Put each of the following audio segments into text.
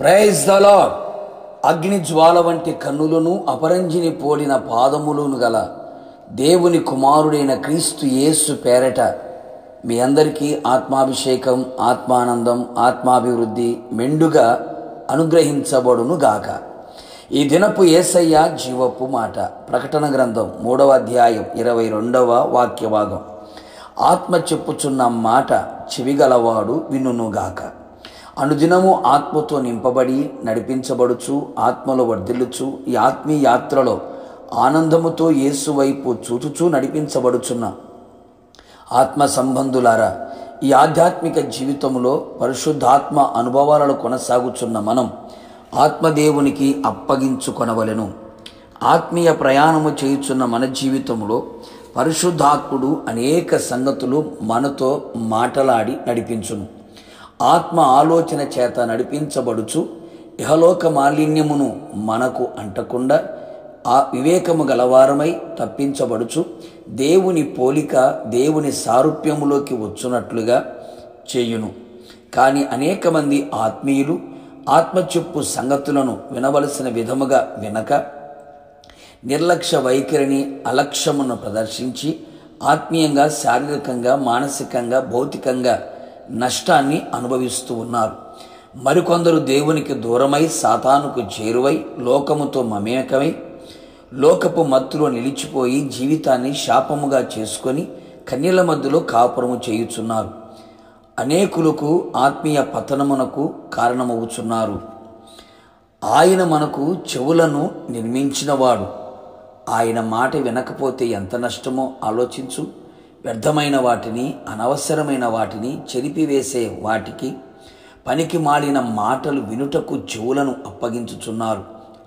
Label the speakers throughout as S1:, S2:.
S1: Praise the lord. అగ్ని జ్వాల వంటి కన్నులను అపరంజిని పోలిన పాదములను గల దేవుని కుమారుడైన క్రీస్తు యేసు పేరట మీ అందరికీ ఆత్మాభిషేకం, ఆత్మానందం, ఆత్మాభివృద్ధి మెండుగా అనుగ్రహించబడును గాక. ఈ దినపు యేసయ్య జీవపు మాట. ప్రకటన గ్రంథం 3వ అధ్యాయం 22వ వాక్య భాగం. ఆత్మ చెప్పుచున్న మాట చెవిగలవాడు వినుగాక. అనుదినము ఆత్మతో నింపబడి నడిపించబడుచు ఆత్మలో వర్ధిల్లుచు ఈ ఆత్మీయ యాత్రలో ఆనందముతో యేసు వైపు చూచుచూ నడిపించబడుచున్న ఆత్మ సంబంధులారా, ఈ ఆధ్యాత్మిక జీవితంలో పరిశుద్ధాత్మ అనుభవాలను కొనసాగుచున్న మనం ఆత్మదేవునికి అప్పగించుకొనవలెను. ఆత్మీయ ప్రయాణము చేయుచున్న మన జీవితంలో పరిశుద్ధాత్ముడు అనేక సంగతులు మనతో మాటలాడి నడిపించును. ఆత్మ ఆలోచన చేత నడిపించబడుచు ఇహలోక మాలిన్యమును మనకు అంటకుండా ఆ వివేకము గలవారమై తప్పించబడుచు దేవుని పోలిక, దేవుని సారూప్యములోకి వచ్చునట్లుగా చేయును. కానీ అనేక మంది ఆత్మీయులు ఆత్మచెప్పు సంగతులను వినవలసిన విధముగా వినక నిర్లక్ష్య వైఖరిని, అలక్ష్యమును ప్రదర్శించి ఆత్మీయంగా, శారీరకంగా, మానసికంగా, భౌతికంగా నష్టాన్ని అనుభవిస్తూ ఉన్నారు. మరికొందరు దేవునికి దూరమై సాతానుకు చేరువై లోకముతో మమేకమై లోకపు మత్తులో నిలిచిపోయి జీవితాన్ని శాపముగా చేసుకొని కన్యల మధ్యలో కాపురము చేయుచున్నారు. అనేకులకు ఆత్మీయ పతనమునకు కారణమవుచున్నారు. ఆయన మనకు చెవులను నిర్మించినవాడు. ఆయన మాట వినకపోతే ఎంత నష్టమో ఆలోచించు. వ్యర్థమైన వాటిని, అనవసరమైన వాటిని, చెరిపివేసే వాటికి, పనికి మాలిన మాటలు వినుటకు చెవులను అప్పగించుచున్నారు.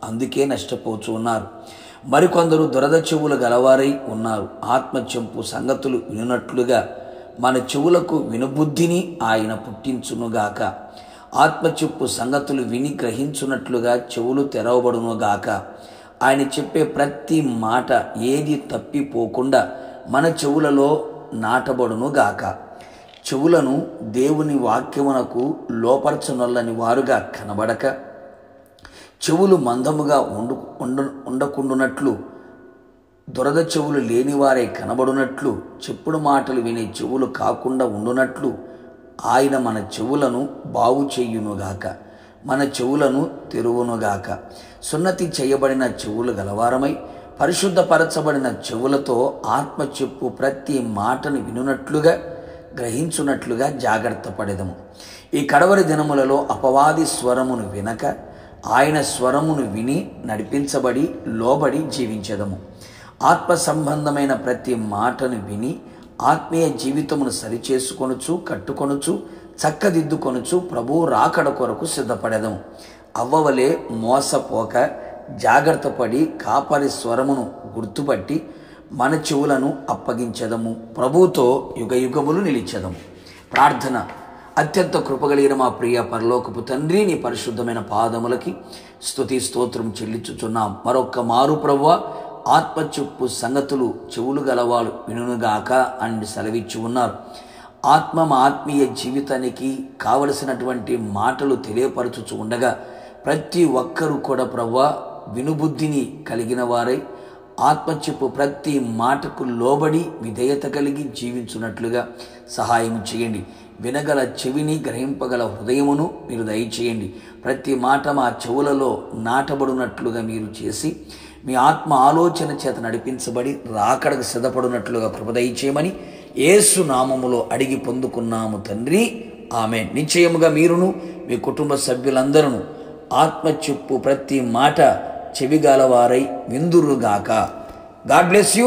S1: అందుకే నష్టపోచు ఉన్నారు. మరికొందరు దురద చెవులు గలవారై ఉన్నారు. ఆత్మచెంపు సంగతులు వినున్నట్లుగా మన చెవులకు వినుబుద్ధిని ఆయన పుట్టించునుగాక. ఆత్మచెప్పు సంగతులు విని గ్రహించున్నట్లుగా చెవులు తెరవబడునుగాక. ఆయన చెప్పే ప్రతి మాట ఏది తప్పిపోకుండా మన చెవులలో నాటబడునుగాక. చెవులను దేవుని వాక్యమునకు లోపరచనొల్లని వారుగా కనబడక, చెవులు మందముగా ఉండకుండునట్లు, దురద చెవులు లేనివారే కనబడునట్లు, చెప్పుడు మాటలు వినే చెవులు కాకుండా ఉండునట్లు ఆయన మన చెవులను బాగు చేయునుగాక. మన చెవులను తెరువునుగాక. సున్నతి చేయబడిన చెవులు గలవారమై పరిశుద్ధపరచబడిన చెవులతో ఆత్మ చెప్పు ప్రతి మాటను వినున్నట్లుగా, గ్రహించున్నట్లుగా జాగ్రత్త పడెదము. ఈ కడవరి దినములలో అపవాది స్వరమును వినక ఆయన స్వరమును విని నడిపించబడి లోబడి జీవించెదము. ఆత్మ సంబంధమైన ప్రతి మాటను విని ఆత్మీయ జీవితమును సరిచేసుకొనుచు, కట్టుకొనుచు, చక్కదిద్దుకొనుచు ప్రభు రాకడ కొరకు సిద్ధపడెదము. అవ్వవలే మోసపోక జాగ్రత్త పడి కాపరి స్వరమును గుర్తుపట్టి మన చెవులను అప్పగించెదము. ప్రభువుతో యుగయుగములు నిలిచెదము. ప్రార్థన. అత్యంత కృపగలిగిన మా ప్రియ పరలోకపు తండ్రి, నీ పరిశుద్ధమైన పాదములకి స్తుతి స్తోత్రం చెల్లించుచున్నాం. మరొక్క మారు ప్రభువా, ఆత్మచెప్పు సంగతులు చెవులు గలవాళ్ళు వినుగాక అని సెలవిచ్చి ఉన్నారు. మా ఆత్మీయ జీవితానికి కావలసినటువంటి మాటలు తెలియపరచుచు ఉండగా ప్రతి ఒక్కరూ కూడా ప్రభువా వినుబుద్ధిని కలిగిన వారై ఆత్మచెప్పు ప్రతి మాటకు లోబడి విధేయత కలిగి జీవించున్నట్లుగా సహాయం చేయండి. వినగల చెవిని, గ్రహింపగల హృదయమును మీరు దయచేయండి. ప్రతి మాట మా చెవులలో నాటబడినట్లుగా మీరు చేసి మీ ఆత్మ ఆలోచన చేత నడిపించబడి రాకడకు సిద్ధపడినట్లుగా కృప దయచేయమని యేసు నామములో అడిగి పొందుకున్నాము తండ్రి, ఆమేన్. నిశ్చయముగా మీరును మీ కుటుంబ సభ్యులందరూ ఆత్మచెప్పు ప్రతి మాట చెవిగలవారై విందురుగాక. God bless you.